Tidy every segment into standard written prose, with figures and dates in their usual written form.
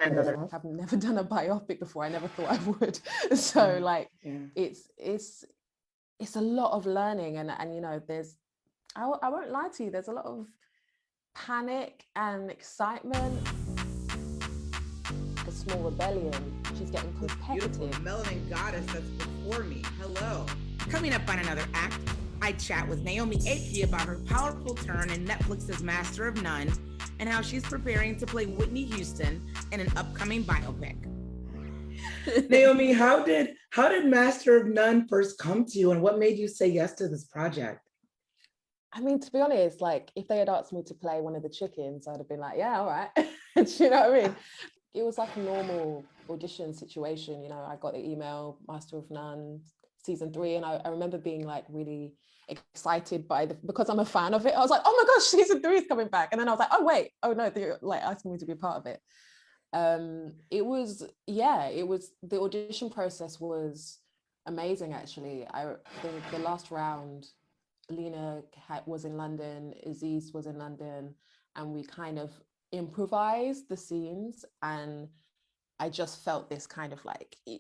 I've never done a biopic before. I never thought I would. So like, it's a lot of learning, and you know, I won't lie to you, there's a lot of panic and excitement. The small rebellion, she's getting competitive. Beautiful melanin goddess that's before me. Hello. Coming up on another act, I chat with Naomi Ackie about her powerful turn in Netflix's Master of None and how she's preparing to play Whitney Houston in an upcoming biopic. Naomi, how did Master of None first come to you, and what made you say yes to this project? I mean, to be honest, like if they had asked me to play one of the chickens, I'd have been like, yeah, all right. Do you know what I mean? It was like a normal audition situation. You know, I got the email, Master of None, season 3. And I remember being like really excited because I'm a fan of it. I was like, oh my gosh, season 3 is coming back. And then I was like, oh wait, oh no, they're like asking me to be part of it. The audition process was amazing, actually. The last round, Lena was in London, Aziz was in London, and we kind of improvised the scenes, and I just felt this kind of like, you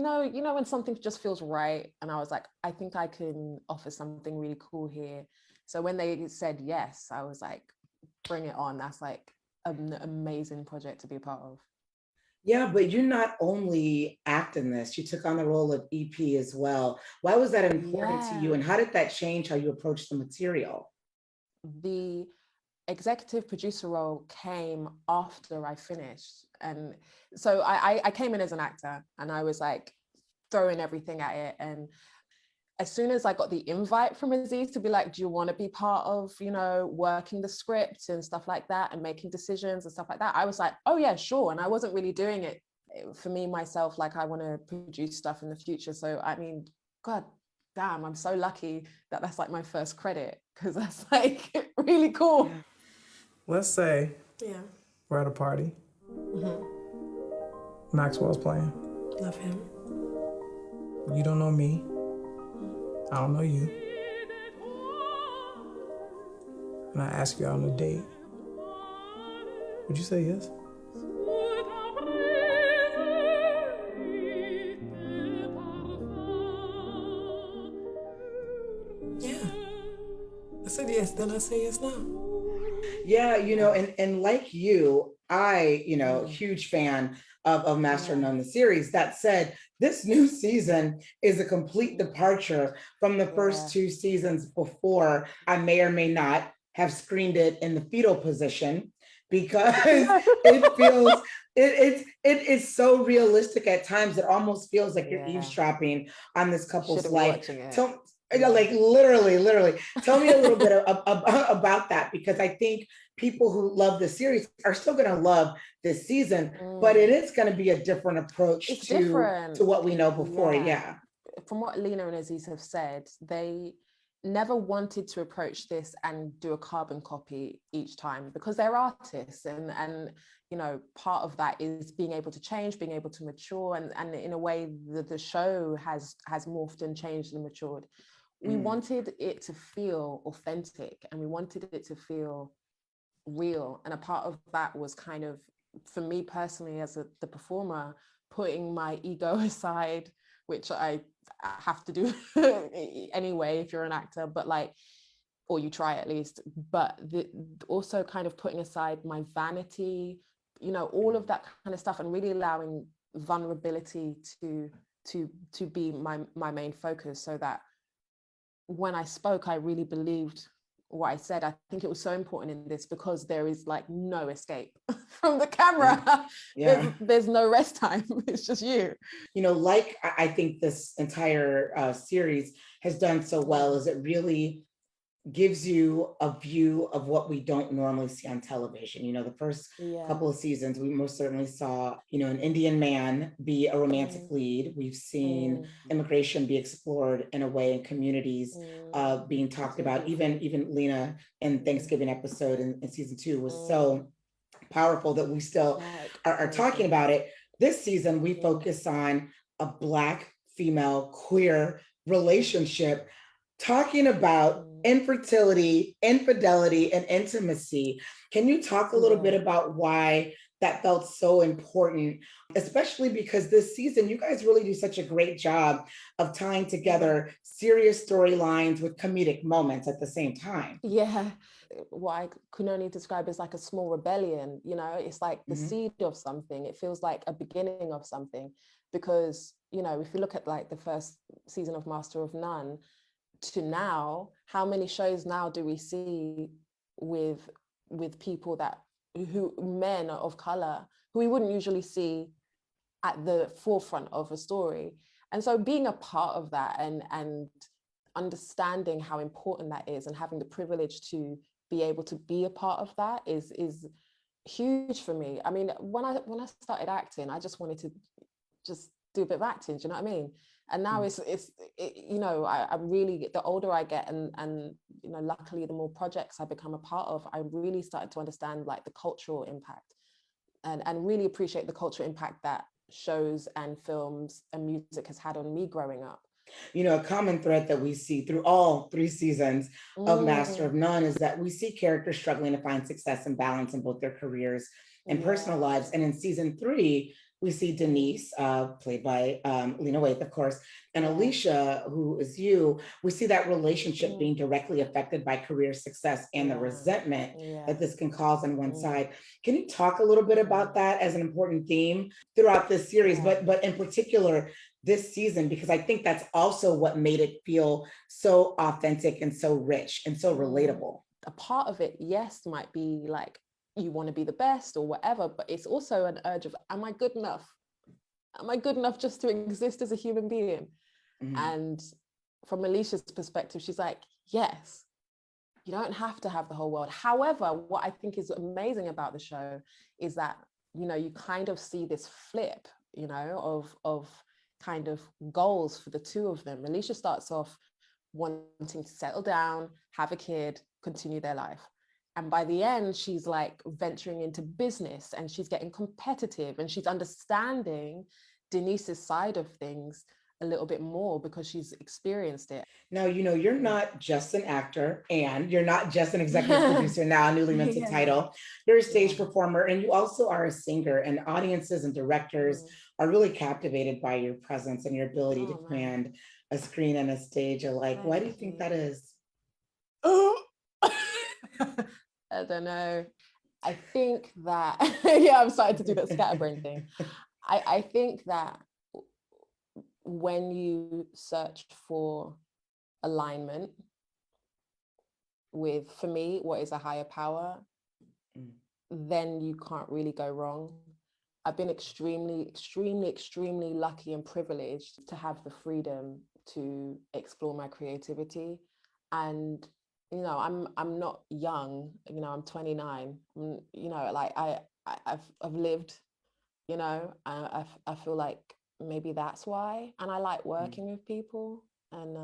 know when something just feels right, and I was like, I think I can offer something really cool here. So when they said yes, I was like, bring it on. That's like an amazing project to be a part of. Yeah, but you not only act in this, you took on the role of EP as well. Why was that important to you, and how did that change how you approach the material? The executive producer role came after I finished. And so I came in as an actor, and I was like throwing everything at it. And as soon as I got the invite from Aziz to be like, do you want to be part of, you know, working the script and stuff like that and making decisions and stuff like that, I was like, oh yeah, sure. And I wasn't really doing it for me, myself, like I want to produce stuff in the future. So, I mean, God damn, I'm so lucky that that's like my first credit, because that's like really cool. Yeah. Let's say we're at a party. Maxwell's playing. Love him. You don't know me. I don't know you. And I ask you out on a date. Would you say yes? Yeah. I said yes, then I say yes now. Yeah, you know, and like you, I, you know, huge fan of Master of None, the series. That said, this new season is a complete departure from the first 2 seasons before. I may or may not have screened it in the fetal position, because it feels, it is so realistic at times. It almost feels like you're eavesdropping on this couple's life. Like literally. Tell me a little bit about that, because I think people who love the series are still going to love this season, but it is going to be a different approach to what we know before. Yeah. From what Lena and Aziz have said, they never wanted to approach this and do a carbon copy each time, because they're artists, and you know, part of that is being able to change, being able to mature, and in a way the show has morphed and changed and matured. We wanted it to feel authentic, and we wanted it to feel real. And a part of that was kind of, for me personally as the performer, putting my ego aside, which I have to do anyway if you're an actor, but like, or you try at least, but also kind of putting aside my vanity, you know, all of that kind of stuff, and really allowing vulnerability to be my main focus, so that when I spoke, I really believed what I said. I think it was so important in this, because there is like no escape from the camera. There's no rest time. It's just you. You know, like I think this entire series has done so well is it really gives you a view of what we don't normally see on television. You know, the first couple of seasons, we most certainly saw, you know, an Indian man be a romantic lead. We've seen immigration be explored in a way in communities being talked about. Even Lena in Thanksgiving episode in season 2 was so powerful that we still are talking about it. This season, we focus on a Black female queer relationship, talking about infertility, infidelity, and intimacy. Can you talk a little bit about why that felt so important, especially because this season, you guys really do such a great job of tying together serious storylines with comedic moments at the same time. Yeah, what I can only describe as like a small rebellion, you know, it's like the seed of something. It feels like a beginning of something because, you know, if you look at like the first season of Master of None to now, how many shows now do we see with people who men of color who we wouldn't usually see at the forefront of a story? And so being a part of that and understanding how important that is and having the privilege to be able to be a part of that is huge for me. I mean, when I started acting, I just wanted to just do a bit of acting, do you know what I mean? And now you know, I'm really, the older I get and you know, luckily the more projects I become a part of, I really started to understand like the cultural impact and really appreciate the cultural impact that shows and films and music has had on me growing up. You know, a common thread that we see through all 3 seasons of Master of None is that we see characters struggling to find success and balance in both their careers and personal lives. And in season 3, we see Denise, played by Lena Waithe, of course, and Alicia, who is you. We see that relationship being directly affected by career success and the resentment that this can cause on one side. Can you talk a little bit about that as an important theme throughout this series, but in particular this season, because I think that's also what made it feel so authentic and so rich and so relatable. A part of it, yes, might be like, you want to be the best or whatever, but it's also an urge of, am I good enough? Am I good enough just to exist as a human being? And from Alicia's perspective, she's like, yes, you don't have to have the whole world. However, what I think is amazing about the show is that, you know, you kind of see this flip, you know, of kind of goals for the two of them. Alicia starts off wanting to settle down, have a kid, continue their life. And by the end, she's like venturing into business and she's getting competitive and she's understanding Denise's side of things a little bit more because she's experienced it. Now, you know, you're not just an actor and you're not just an executive producer now, a newly minted title. You're a stage performer and you also are a singer, and audiences and directors are really captivated by your presence and your ability to command a screen and a stage alike. Why do you think that is? I don't know. I think that, I'm starting to do that scatterbrain thing. I think that when you search for alignment with, for me, what is a higher power, then you can't really go wrong. I've been extremely, extremely, extremely lucky and privileged to have the freedom to explore my creativity. And you know, I'm not young, you know, I'm 29, you know, like I've lived, you know, I feel like maybe that's why. And I like working with people and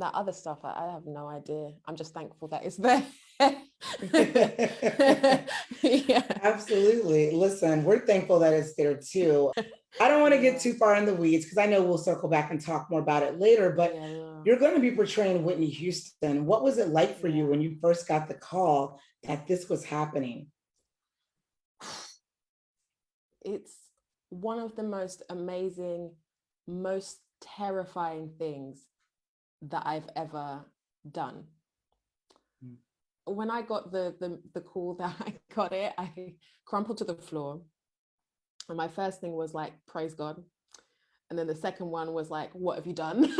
that other stuff, I have no idea. I'm just thankful that it's there. Absolutely. Listen, we're thankful that it's there too. I don't want to get too far in the weeds because I know we'll circle back and talk more about it later, but you're going to be portraying Whitney Houston. What was it like for you when you first got the call that this was happening? It's one of the most amazing, most terrifying things that I've ever done. When I got the call that I got it, I crumpled to the floor. And my first thing was like, praise God. And then the second one was like, what have you done? and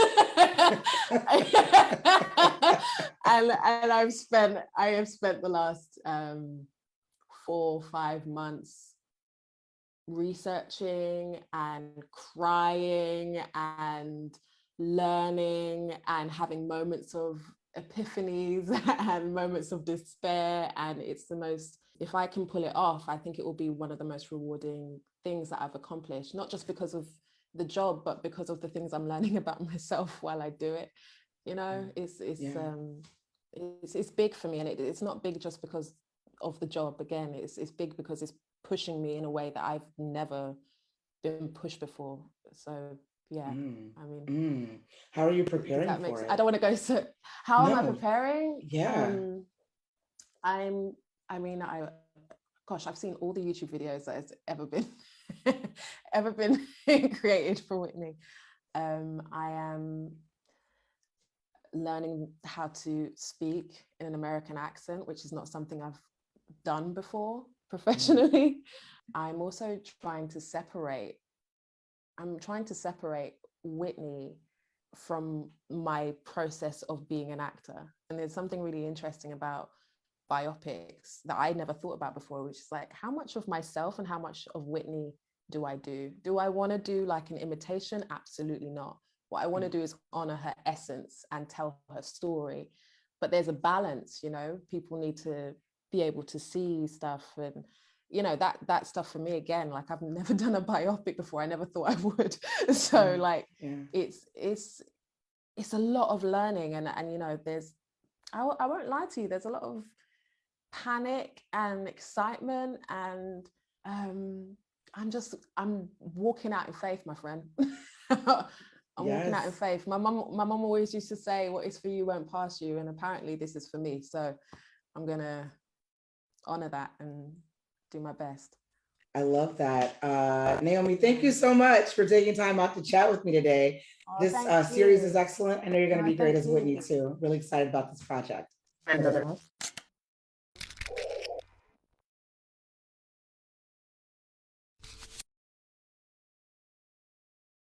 I have spent the last 4 or 5 months researching and crying and learning and having moments of epiphanies and moments of despair. And it's the most, if I can pull it off, I think it will be one of the most rewarding things that I've accomplished, not just because of the job, but because of the things I'm learning about myself while I do it. You know, it's big for me, and it's not big just because of the job. Again, it's big because it's pushing me in a way that I've never been pushed before. So yeah, I mean, how are you preparing for it? I don't want to go so. How am I preparing? Yeah. gosh, I've seen all the YouTube videos that has ever been ever been created for Whitney. I am learning how to speak in an American accent, which is not something I've done before professionally. I'm also trying to separate Whitney from my process of being an actor. And there's something really interesting about biopics that I never thought about before, which is like, how much of myself and how much of Whitney do I do? Do I want to do like an imitation? Absolutely not. What I want to do is honor her essence and tell her story. But there's a balance, you know, people need to be able to see stuff, and you know, that stuff for me, again, like I've never done a biopic before. I never thought I would. So like it's a lot of learning, and you know, there's I won't lie to you, there's a lot of panic and excitement, and I'm walking out in faith, my friend. I'm walking out in faith. My mom always used to say, what is for you won't pass you, and apparently this is for me. So I'm gonna honor that and do my best. I love that. Naomi, thank you so much for taking time out to chat with me today. This series is excellent. I know you're going to be great as Whitney too. Really excited about this project.